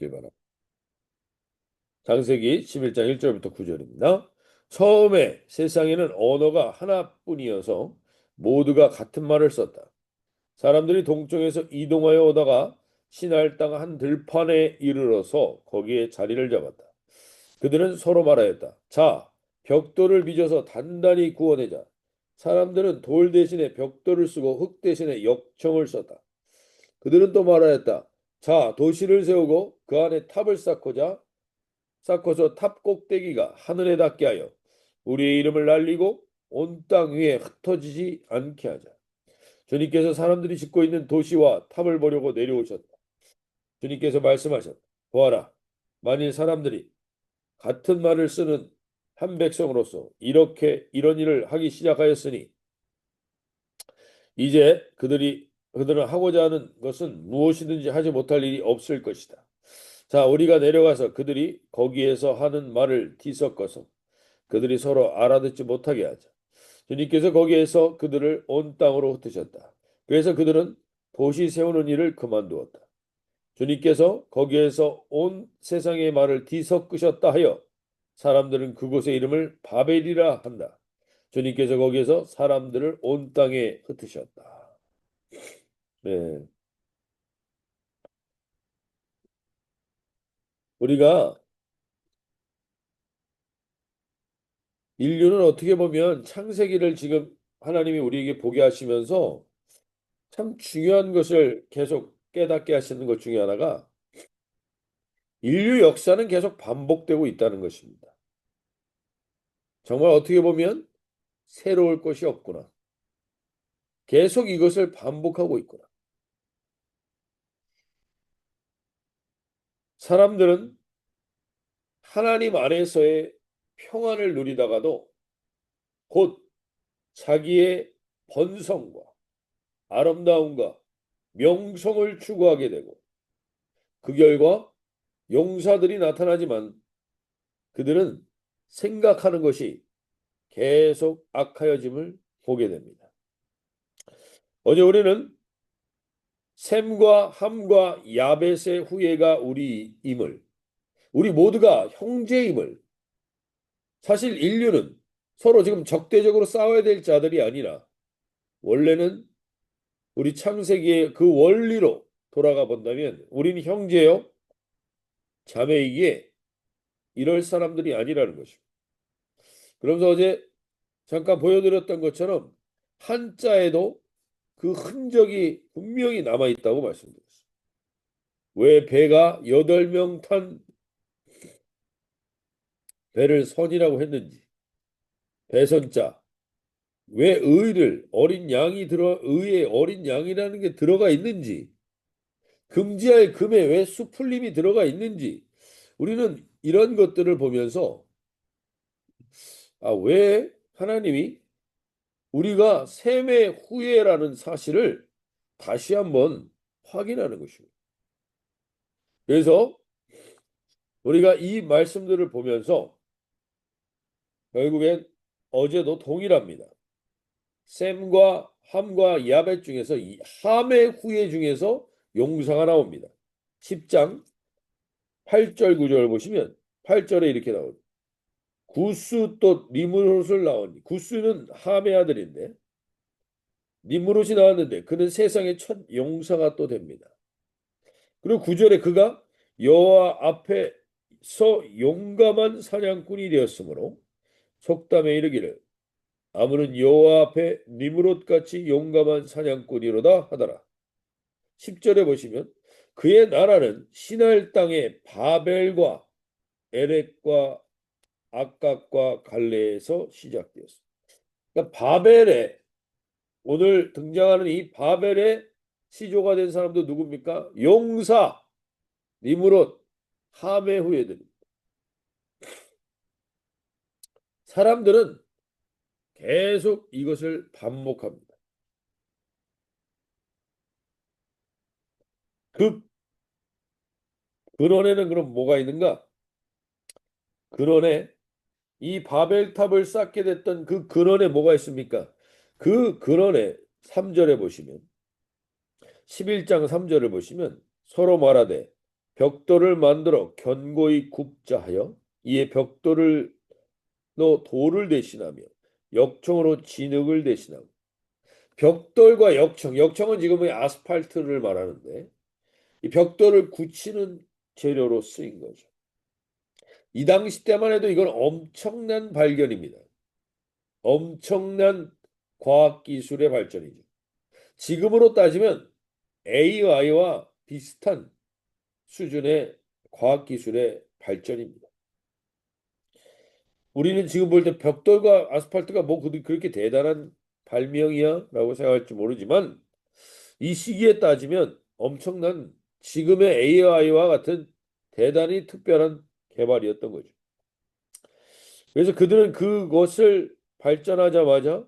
보시길 바랍니다. 창세기 11장 1절부터 9절입니다. 처음에 세상에는 언어가 하나뿐이어서 모두가 같은 말을 썼다. 사람들이 동쪽에서 이동하여 오다가 시날 땅 한 들판에 이르러서 거기에 자리를 잡았다. 그들은 서로 말하였다. 자, 벽돌을 빚어서 단단히 구워내자. 사람들은 돌 대신에 벽돌을 쓰고 흙 대신에 역청을 썼다. 그들은 또 말하였다. 자, 도시를 세우고 그 안에 탑을 쌓고서 탑 꼭대기가 하늘에 닿게 하여 우리의 이름을 날리고 온 땅 위에 흩어지지 않게 하자. 주님께서 사람들이 짓고 있는 도시와 탑을 보려고 내려오셨다. 주님께서 말씀하셨다. 보아라, 만일 사람들이 같은 말을 쓰는 한 백성으로서 이런 일을 하기 시작하였으니 이제 그들은 하고자 하는 것은 무엇이든지 하지 못할 일이 없을 것이다. 자, 우리가 내려가서 그들이 거기에서 하는 말을 뒤섞어서 그들이 서로 알아듣지 못하게 하자. 주님께서 거기에서 그들을 온 땅으로 흩으셨다. 그래서 그들은 도시 세우는 일을 그만두었다. 주님께서 거기에서 온 세상의 말을 뒤섞으셨다 하여 사람들은 그곳의 이름을 바벨이라 한다. 주님께서 거기에서 사람들을 온 땅에 흩으셨다. 네. 우리가 인류는 어떻게 보면 창세기를 지금 하나님이 우리에게 보게 하시면서 참 중요한 것을 계속 깨닫게 하시는 것 중에 하나가 인류 역사는 계속 반복되고 있다는 것입니다. 정말 어떻게 보면 새로울 것이 없구나. 계속 이것을 반복하고 있구나. 사람들은 하나님 안에서의 평안을 누리다가도 곧 자기의 번성과 아름다움과 명성을 추구하게 되고 그 결과 용사들이 나타나지만 그들은 생각하는 것이 계속 악하여짐을 보게 됩니다. 어제 우리는 셈과 함과 야벳의 후예가 우리 모두가 형제임을 사실 인류는 서로 지금 적대적으로 싸워야 될 자들이 아니라 원래는 우리 창세기의 그 원리로 돌아가 본다면 우리는 형제요 자매이기에 이럴 사람들이 아니라는 것입니다. 그러면서 어제 잠깐 보여드렸던 것처럼 한자에도 그 흔적이 분명히 남아있다고 말씀드렸습니다. 왜 배가 8명 탄 배를 선이라고 했는지 배선자 왜 의에 어린 양이라는 게 들어가 있는지 금지할 금에 왜 수풀림이 들어가 있는지 우리는 이런 것들을 보면서 왜 하나님이 우리가 셈의 후예라는 사실을 다시 한번 확인하는 것입니다. 그래서 우리가 이 말씀들을 보면서 결국엔 어제도 동일합니다. 셈과 함과 야벳 중에서 이 함의 후예 중에서 용사가 나옵니다. 10장 8절 9절 보시면 8절에 이렇게 나옵니다. 구스 또 니므롯을 낳으니 구스는 함의 아들인데 니므롯이 나왔는데 그는 세상의 첫 용사가 또 됩니다. 그리고 9절에 그가 여호와 앞에서 용감한 사냥꾼이 되었으므로 속담에 이르기를 아무는 여호와 앞에 니므롯같이 용감한 사냥꾼이로다 하더라. 10절에 보시면 그의 나라는 시날 땅의 바벨과 에렉과 악각과 갈레에서 시작되었습니다. 그러니까 바벨에 오늘 등장하는 이 바벨의 시조가 된 사람도 누굽니까? 용사, 니므롯, 함의 후예들입니다. 사람들은 계속 이것을 반복합니다. 그 근원에는 그럼 뭐가 있는가? 근원에 이 바벨탑을 쌓게 됐던 그 근원에 뭐가 있습니까? 그 근원에 3절에 보시면 11장 3절을 보시면 서로 말하되 벽돌을 만들어 견고히 굽자 하여 이에 벽돌을 너 돌을 대신하며 역청으로 진흙을 대신하고 벽돌과 역청은 지금의 아스팔트를 말하는데 이 벽돌을 굳히는 재료로 쓰인 거죠. 이 당시 때만 해도 이건 엄청난 발견입니다. 엄청난 과학기술의 발전이죠. 지금으로 따지면 AI와 비슷한 수준의 과학기술의 발전입니다. 우리는 지금 볼 때 벽돌과 아스팔트가 뭐 그렇게 대단한 발명이야? 라고 생각할지 모르지만 이 시기에 따지면 엄청난 지금의 AI와 같은 대단히 특별한 개발이었던 거죠. 그래서 그들은 그것을 발전하자마자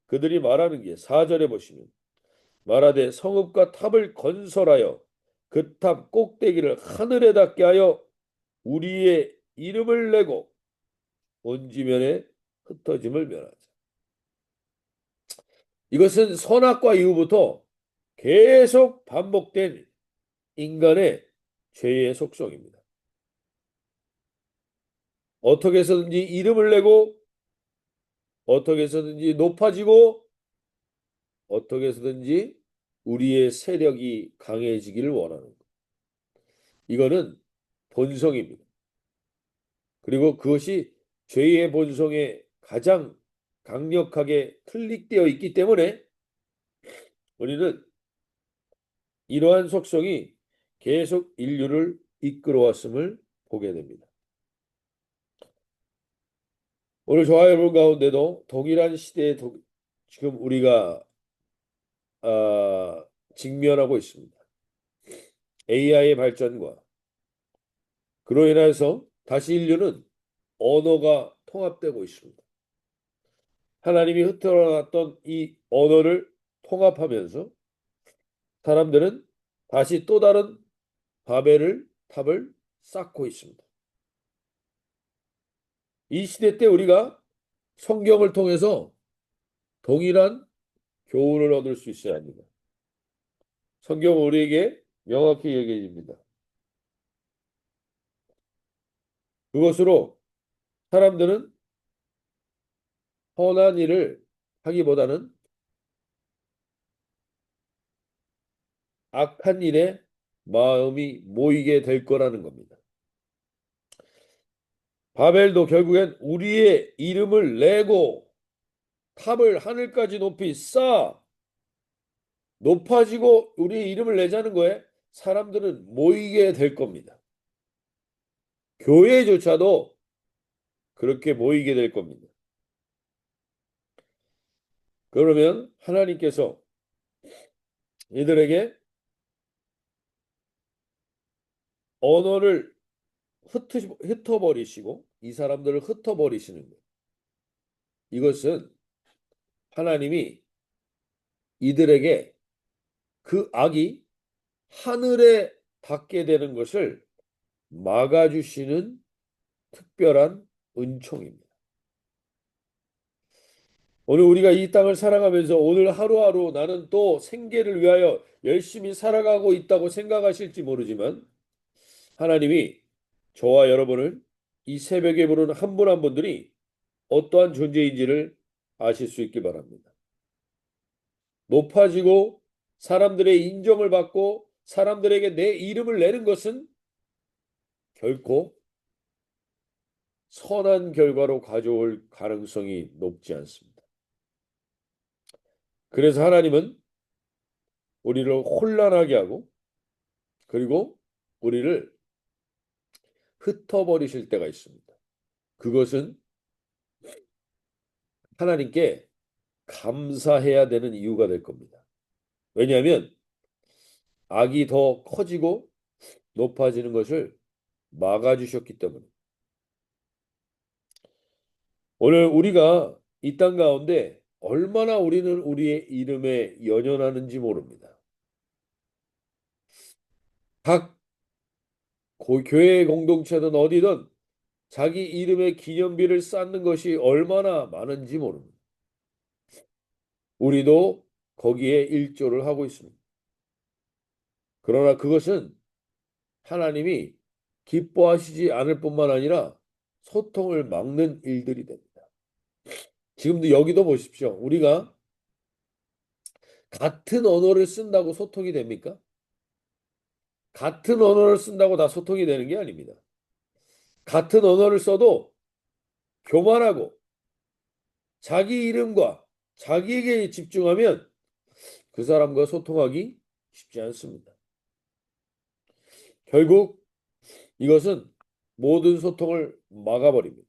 그들이 말하는 게 4절에 보시면 말하되 성읍과 탑을 건설하여 그 탑 꼭대기를 하늘에 닿게 하여 우리의 이름을 내고 온 지면에 흩어짐을 면하자. 이것은 선악과 이후부터 계속 반복된 인간의 죄의 속성입니다. 어떻게 해서든지 이름을 내고 어떻게 해서든지 높아지고 어떻게 해서든지 우리의 세력이 강해지기를 원하는 것. 이거는 본성입니다. 그리고 그것이 죄의 본성에 가장 강력하게 클릭되어 있기 때문에 우리는 이러한 속성이 계속 인류를 이끌어왔음을 보게 됩니다. 오늘 저와 여러분 가운데도 동일한 시대에 지금 우리가 직면하고 있습니다. AI의 발전과 그로 인해서 다시 인류는 언어가 통합되고 있습니다. 하나님이 흩어놨던 이 언어를 통합하면서 사람들은 다시 또 다른 탑을 쌓고 있습니다. 이 시대 때 우리가 성경을 통해서 동일한 교훈을 얻을 수 있어야 합니다. 성경은 우리에게 명확히 얘기해 줍니다. 그것으로 사람들은 선한 일을 하기보다는 악한 일에 마음이 모이게 될 거라는 겁니다. 바벨도 결국엔 우리의 이름을 내고 탑을 하늘까지 높이 쌓아 높아지고 우리의 이름을 내자는 거에 사람들은 모이게 될 겁니다. 교회조차도 그렇게 모이게 될 겁니다. 그러면 하나님께서 이들에게 언어를 흩어버리시고 이 사람들을 흩어버리시는 거예요. 이것은 하나님이 이들에게 그 악이 하늘에 닿게 되는 것을 막아주시는 특별한 은총입니다. 오늘 우리가 이 땅을 살아가면서 오늘 하루하루 나는 또 생계를 위하여 열심히 살아가고 있다고 생각하실지 모르지만 하나님이 저와 여러분을 이 새벽에 부르는 한 분 한 분들이 어떠한 존재인지를 아실 수 있기 바랍니다. 높아지고 사람들의 인정을 받고 사람들에게 내 이름을 내는 것은 결코 선한 결과로 가져올 가능성이 높지 않습니다. 그래서 하나님은 우리를 혼란하게 하고 그리고 우리를 흩어버리실 때가 있습니다. 그것은 하나님께 감사해야 되는 이유가 될 겁니다. 왜냐하면 악이 더 커지고 높아지는 것을 막아주셨기 때문에. 오늘 우리가 이 땅 가운데 얼마나 우리는 우리의 이름에 연연하는지 모릅니다. 각 교회 공동체든 어디든 자기 이름의 기념비를 쌓는 것이 얼마나 많은지 모릅니다. 우리도 거기에 일조를 하고 있습니다. 그러나 그것은 하나님이 기뻐하시지 않을 뿐만 아니라 소통을 막는 일들이 됩니다. 지금도 여기도 보십시오. 우리가 같은 언어를 쓴다고 소통이 됩니까? 같은 언어를 쓴다고 다 소통이 되는 게 아닙니다. 같은 언어를 써도 교만하고 자기 이름과 자기에게 집중하면 그 사람과 소통하기 쉽지 않습니다. 결국 이것은 모든 소통을 막아버립니다.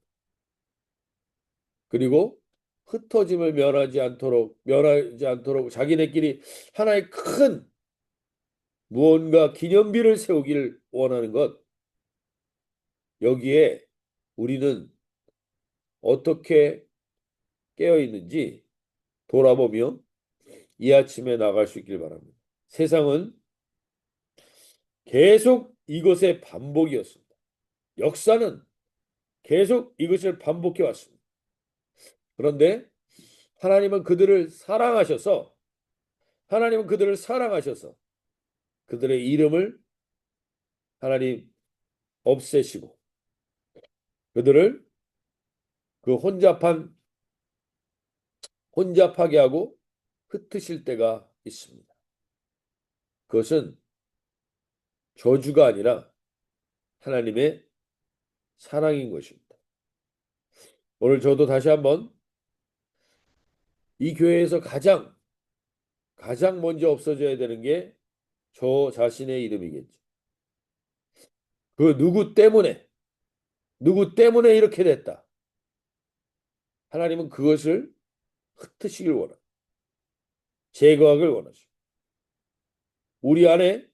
그리고 흩어짐을 면하지 않도록 자기네끼리 하나의 큰 무언가 기념비를 세우기를 원하는 것. 여기에 우리는 어떻게 깨어 있는지 돌아보며 이 아침에 나갈 수 있길 바랍니다. 세상은 계속 이것의 반복이었습니다. 역사는 계속 이것을 반복해 왔습니다. 그런데 하나님은 그들을 사랑하셔서 그들의 이름을 하나님 없애시고 그들을 그 혼잡하게 하고 흩으실 때가 있습니다. 그것은 저주가 아니라 하나님의 사랑인 것입니다. 오늘 저도 다시 한번 이 교회에서 가장 먼저 없어져야 되는 게 저 자신의 이름이겠죠. 그 누구 때문에 이렇게 됐다. 하나님은 그것을 흩으시길 원합니다. 제거하길 원하시고 우리 안에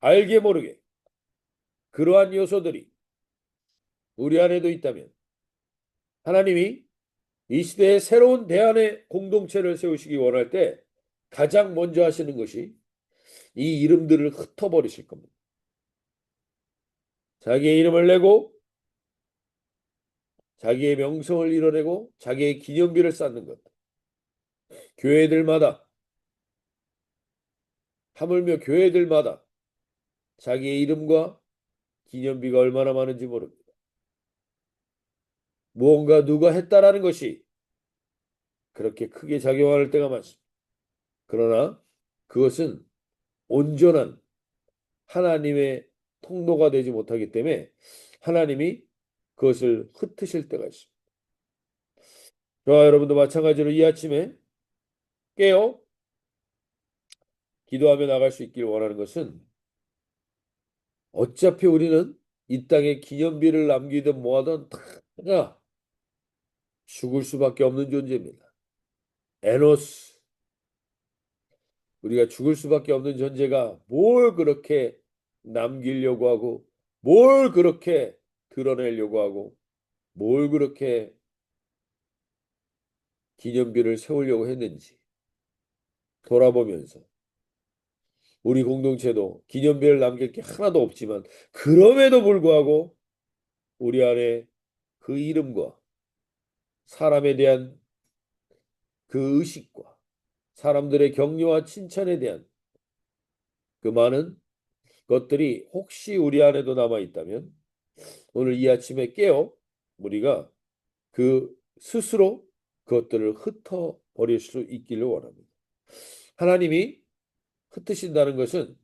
알게 모르게 그러한 요소들이 우리 안에도 있다면 하나님이 이 시대에 새로운 대안의 공동체를 세우시기 원할 때 가장 먼저 하시는 것이 이 이름들을 흩어버리실 겁니다. 자기의 이름을 내고 자기의 명성을 이뤄내고 자기의 기념비를 쌓는 것. 교회들마다 하물며 교회들마다 자기의 이름과 기념비가 얼마나 많은지 모릅니다. 무언가 누가 했다라는 것이 그렇게 크게 작용할 때가 많습니다. 그러나 그것은 온전한 하나님의 통로가 되지 못하기 때문에 하나님이 그것을 흩으실 때가 있습니다. 저와 여러분도 마찬가지로 이 아침에 깨어 기도하며 나갈 수 있기를 원하는 것은 어차피 우리는 이 땅에 기념비를 남기든 뭐하든 다 죽을 수밖에 없는 존재입니다. 에노스, 우리가 죽을 수밖에 없는 존재가 뭘 그렇게 남기려고 하고 뭘 그렇게 드러내려고 하고 뭘 그렇게 기념비를 세우려고 했는지 돌아보면서 우리 공동체도 기념비를 남길 게 하나도 없지만 그럼에도 불구하고 우리 안에 그 이름과 사람에 대한 그 의식과 사람들의 격려와 칭찬에 대한 그 많은 것들이 혹시 우리 안에도 남아 있다면 오늘 이 아침에 깨어 우리가 그 스스로 그것들을 흩어 버릴 수 있기를 원합니다. 하나님이 흩으신다는 것은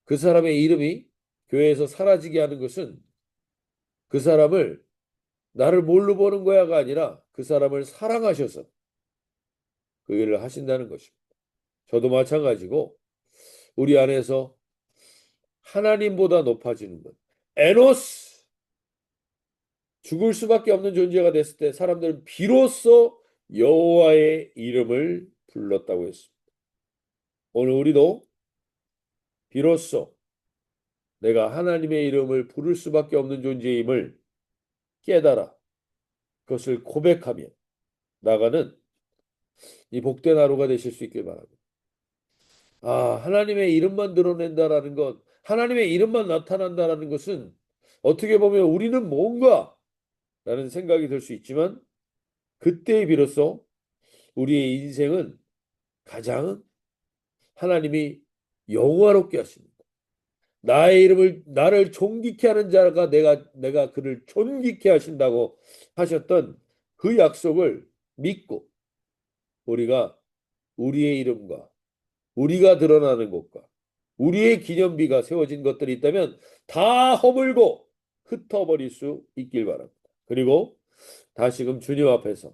그 사람의 이름이 교회에서 사라지게 하는 것은 그 사람을 나를 뭘로 보는 거야가 아니라 그 사람을 사랑하셔서 그 일을 하신다는 것입니다. 저도 마찬가지고 우리 안에서 하나님보다 높아지는 것. 에노스 죽을 수밖에 없는 존재가 됐을 때 사람들은 비로소 여호와의 이름을 불렀다고 했습니다. 오늘 우리도 비로소 내가 하나님의 이름을 부를 수밖에 없는 존재임을 깨달아 그것을 고백하며 나가는 이 복된 하루가 되실 수 있길 바랍니다. 하나님의 이름만 드러낸다라는 것, 하나님의 이름만 나타난다라는 것은 어떻게 보면 우리는 뭔가 라는 생각이 들 수 있지만 그때에 비로소 우리의 인생은 가장 하나님이 영화롭게 하십니다. 나의 이름을 나를 존귀케 하는 자가 내가 그를 존귀케 하신다고 하셨던 그 약속을 믿고 우리가 우리의 이름과 우리가 드러나는 곳과 우리의 기념비가 세워진 것들이 있다면 다 허물고 흩어버릴 수 있길 바랍니다. 그리고 다시금 주님 앞에서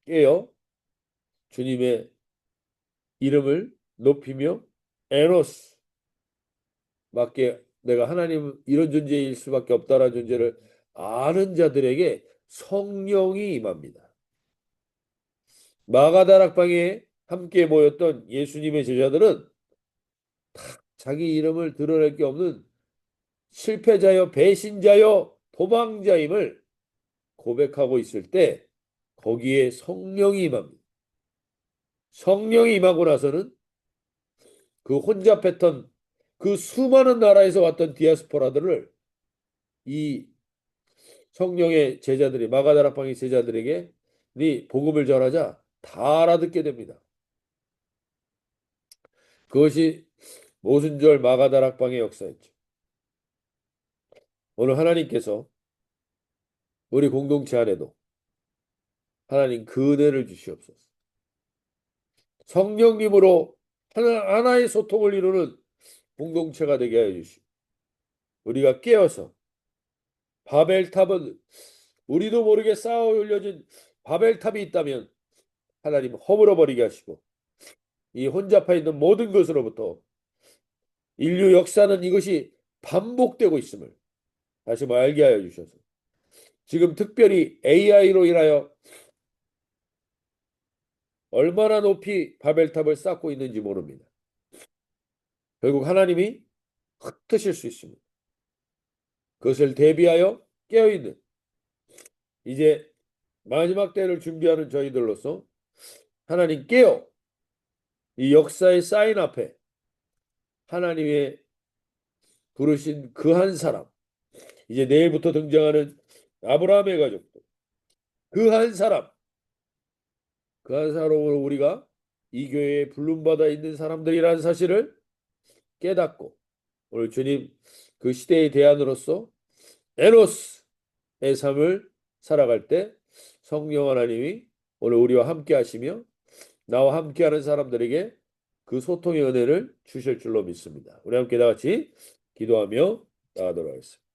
깨어 주님의 이름을 높이며 에노스 밖에 내가 하나님 이런 존재일 수밖에 없다라는 존재를 아는 자들에게 성령이 임합니다. 마가다락방에 함께 모였던 예수님의 제자들은 자기 이름을 드러낼 게 없는 실패자여 배신자여 도망자임을 고백하고 있을 때 거기에 성령이 임합니다. 성령이 임하고 나서는 그 혼잡했던 그 수많은 나라에서 왔던 디아스포라들을 이 성령의 제자들이 마가다락방의 제자들에게 네 복음을 전하자 다 알아듣게 됩니다. 그것이 모순절 마가다락방의 역사였죠. 오늘 하나님께서 우리 공동체 안에도 하나님 그 은혜를 주시옵소서. 성령님으로 하나의 소통을 이루는 공동체가 되게 하여 주시고 우리가 깨어서 바벨탑은 우리도 모르게 쌓아 올려진 바벨탑이 있다면 하나님 허물어 버리게 하시고 이 혼잡해 있는 모든 것으로부터 인류 역사는 이것이 반복되고 있음을 다시 한번 알게 하여 주셔서 지금 특별히 AI로 인하여 얼마나 높이 바벨탑을 쌓고 있는지 모릅니다. 결국 하나님이 흩으실 수 있습니다. 그것을 대비하여 깨어있는 이제 마지막 때를 준비하는 저희들로서 하나님 깨어 이 역사의 사인 앞에 하나님의 부르신 그 한 사람 이제 내일부터 등장하는 아브라함의 가족들 그 한 사람 그 한 사람으로 우리가 이 교회에 부름받아 있는 사람들이라는 사실을 깨닫고 오늘 주님 그 시대의 대안으로서 에노스의 삶을 살아갈 때 성령 하나님이 오늘 우리와 함께 하시며 나와 함께하는 사람들에게 그 소통의 은혜를 주실 줄로 믿습니다. 우리 함께 다 같이 기도하며 나가도록 하겠습니다.